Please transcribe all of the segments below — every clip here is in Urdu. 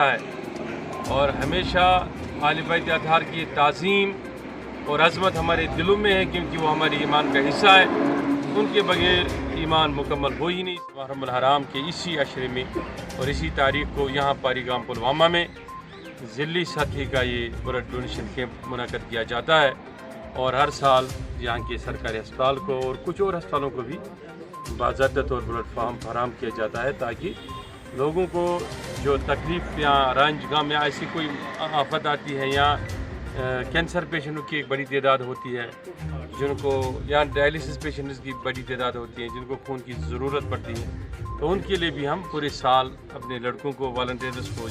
ہے اور ہمیشہ آل بیت اطہار کی تعظیم اور عظمت ہمارے دلوں میں ہے، کیونکہ وہ ہمارے ایمان کا حصہ ہے۔ ان کے بغیر ایمان مکمل ہو ہی نہیں۔ محرم الحرام کے اسی عشرے میں اور اسی تاریخ کو یہاں پاری گام پلوامہ میں ذیلی سطح کا یہ بلڈ ڈونیشن کیمپ منعقد کیا جاتا ہے، اور ہر سال یہاں کے سرکاری ہسپتال کو اور کچھ اور ہسپتالوں کو بھی باضابطہ طور بلڈ فراہم کیا جاتا ہے، تاکہ لوگوں کو جو تکلیف یا رنج غم یا ایسی کوئی آفت آتی ہے، یا کینسر پیشنٹوں کی ایک بڑی تعداد ہوتی ہے جن کو، یا ڈائلسس پیشنٹس کی بڑی تعداد ہوتی ہے جن کو خون کی ضرورت پڑتی ہے، تو ان کے لیے بھی ہم پورے سال اپنے لڑکوں کو، والنٹیئرز کو،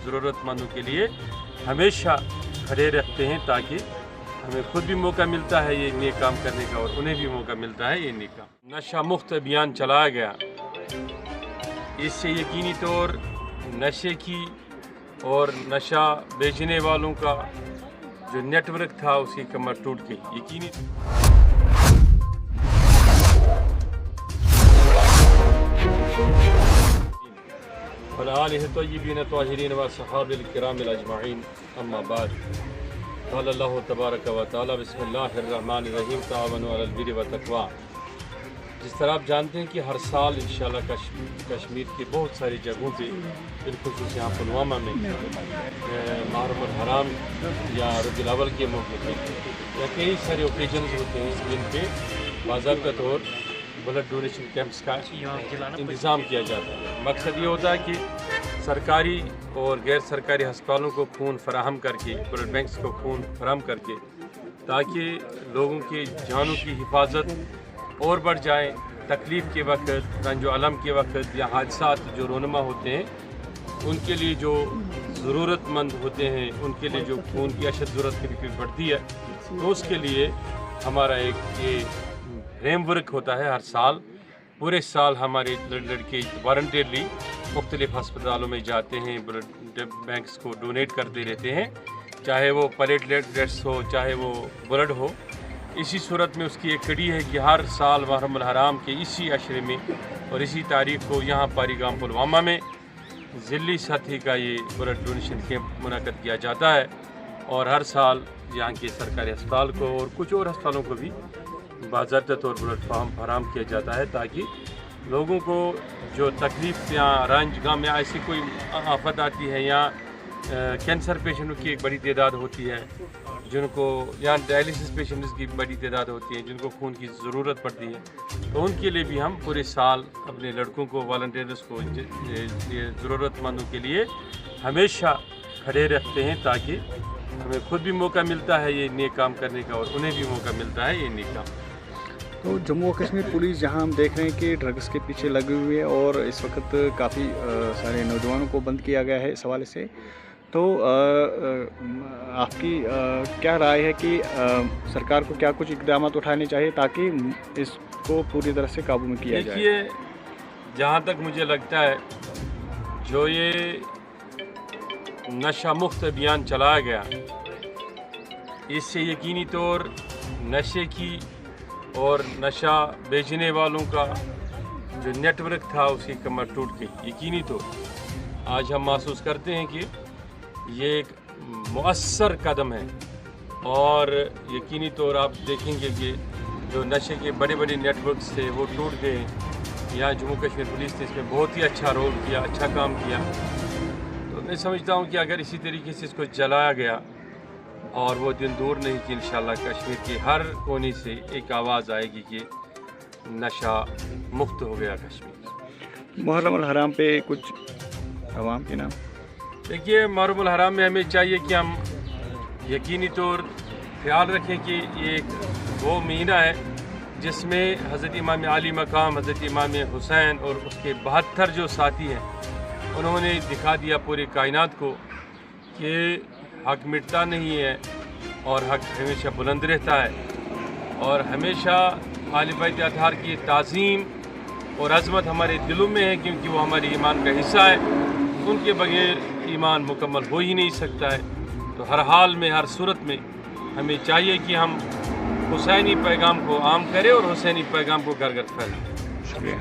ضرورت مندوں کے لیے ہمیشہ کھڑے رکھتے ہیں، تاکہ ہمیں خود بھی موقع ملتا ہے یہ نیک کام کرنے کا اور انہیں بھی موقع ملتا ہے یہ نیک کام۔ نشہ مفت ابھیان چلایا گیا، اس سے یقینی طور نشے کی اور نشہ بیچنے والوں کا جو نیٹ ورک تھا اس کی کمر ٹوٹ گئی، یقینی والآلہ الطیبین الطاہرین والصحابہ الکرام اجمعین، اما بعد، قال اللہ تبارک و تعالی بسم اللہ الرحمن الرحیم تعاونوا علی البر والتقوی۔ جس طرح آپ جانتے ہیں کہ ہر سال انشاءاللہ کشمیر کی بہت ساری جگہوں پہ، بالخصوص یہاں پلوامہ میں محرم الحرام یا ربیع الاول کے موقع پہ یا کئی سارے اوکیجنز ہوتے ہیں، اس دن پہ باضابطہ طور بلڈ ڈونیشن کیمپس کا انتظام کیا جاتا ہے۔ مقصد یہ ہوتا ہے کہ سرکاری اور غیر سرکاری ہسپتالوں کو خون فراہم کر کے، بلڈ بینکس کو خون فراہم کر کے، تاکہ لوگوں کے جانوں کی حفاظت اور بڑھ جائیں۔ تکلیف کے وقت، رنج و الم کے وقت یا حادثات جو رونما ہوتے ہیں، ان کے لیے جو ضرورت مند ہوتے ہیں، ان کے لیے جو خون کی اشد ضرورت کبھی پڑتی ہے، تو اس کے لیے ہمارا ایک یہ فریم ورک ہوتا ہے۔ ہر سال پورے سال ہمارے لڑکے والنٹیئرلی مختلف ہسپتالوں میں جاتے ہیں، بلڈ بینکس کو ڈونیٹ کرتے رہتے ہیں، چاہے وہ پلیٹلیٹس ہو، چاہے وہ بلڈ ہو۔ اسی صورت میں اس کی ایک کڑی ہے کہ ہر سال محرم الحرام کے اسی عشرے میں اور اسی تاریخ کو یہاں پاری گام پلوامہ میں ذیلی سطح کا یہ بلڈ ڈونیشن کیمپ منعقد کیا جاتا ہے، اور ہر سال یہاں کے سرکاری ہسپتال کو اور کچھ اور ہسپتالوں کو بھی باضابطہ طور بلڈ فراہم کیا جاتا ہے، تاکہ لوگوں کو جو تکلیف یا رنج غم یا ایسی کوئی آفت آتی ہے، یا کینسر پیشنٹوں کی ایک بڑی تعداد ہوتی ہے جن کو، یا ڈائلسس پیشنٹس کی بڑی تعداد ہوتی ہے جن کو خون کی ضرورت پڑتی ہے، تو ان کے لیے بھی ہم پورے سال اپنے لڑکوں کو، والنٹیئرز کو، ضرورت مندوں کے لیے ہمیشہ کھڑے رکھتے ہیں، تاکہ ہمیں خود بھی موقع ملتا ہے یہ نیک کام کرنے کا اور انہیں بھی موقع ملتا ہے یہ نیک کام۔ تو جموں و کشمیر پولیس جہاں ہم دیکھ رہے ہیں کہ ڈرگس کے پیچھے لگے ہوئے ہیں، اور اس وقت کافی سارے نوجوانوں کو بند کیا گیا ہے اس حوالے سے، تو آپ کی کیا رائے ہے کہ سرکار کو کیا کچھ اقدامات اٹھانے چاہیے تاکہ اس کو پوری طرح سے قابو میں کیا جائے؟ دیکھیے، جہاں تک مجھے لگتا ہے جو یہ نشہ مفت ابھیان چلایا گیا، اس سے یقینی طور نشے کی اور نشہ بیچنے والوں کا جو نیٹ ورک تھا اس کی کمر ٹوٹ گئی، یقینی طور آج ہم محسوس کرتے ہیں کہ یہ ایک مؤثر قدم ہے، اور یقینی طور آپ دیکھیں گے کہ جو نشے کے بڑے بڑے نیٹ ورکس تھے وہ ٹوٹ گئے ہیں۔ یہاں جموں کشمیر پولیس نے اس میں بہت ہی اچھا رول کیا، اچھا کام کیا۔ تو میں سمجھتا ہوں کہ اگر اسی طریقے سے اس کو چلایا گیا، اور وہ دن دور نہیں کہ انشاءاللہ کشمیر کے ہر کونے سے ایک آواز آئے گی کہ نشہ مفت ہو گیا کشمیر۔ محرم الحرام پہ کچھ عوام کے نام؟ دیکھیے، محرم الحرام میں ہمیں چاہیے کہ ہم یقینی طور خیال رکھیں کہ یہ ایک وہ مہینہ ہے جس میں حضرت امام عالی مقام حضرت امام حسین اور اس کے 72 جو ساتھی ہیں، انہوں نے دکھا دیا پوری کائنات کو کہ حق مٹتا نہیں ہے اور حق ہمیشہ بلند رہتا ہے، اور ہمیشہ آل بیت اطہار کی تعظیم اور عظمت ہمارے دلوں میں ہے، کیونکہ وہ ہمارے ایمان کا حصہ ہے۔ ان کے بغیر ایمان مکمل ہو ہی نہیں سکتا ہے۔ تو ہر حال میں، ہر صورت میں ہمیں چاہیے کہ ہم حسینی پیغام کو عام کریں اور حسینی پیغام کو گھر گھر پھیلائیں۔ شکریہ۔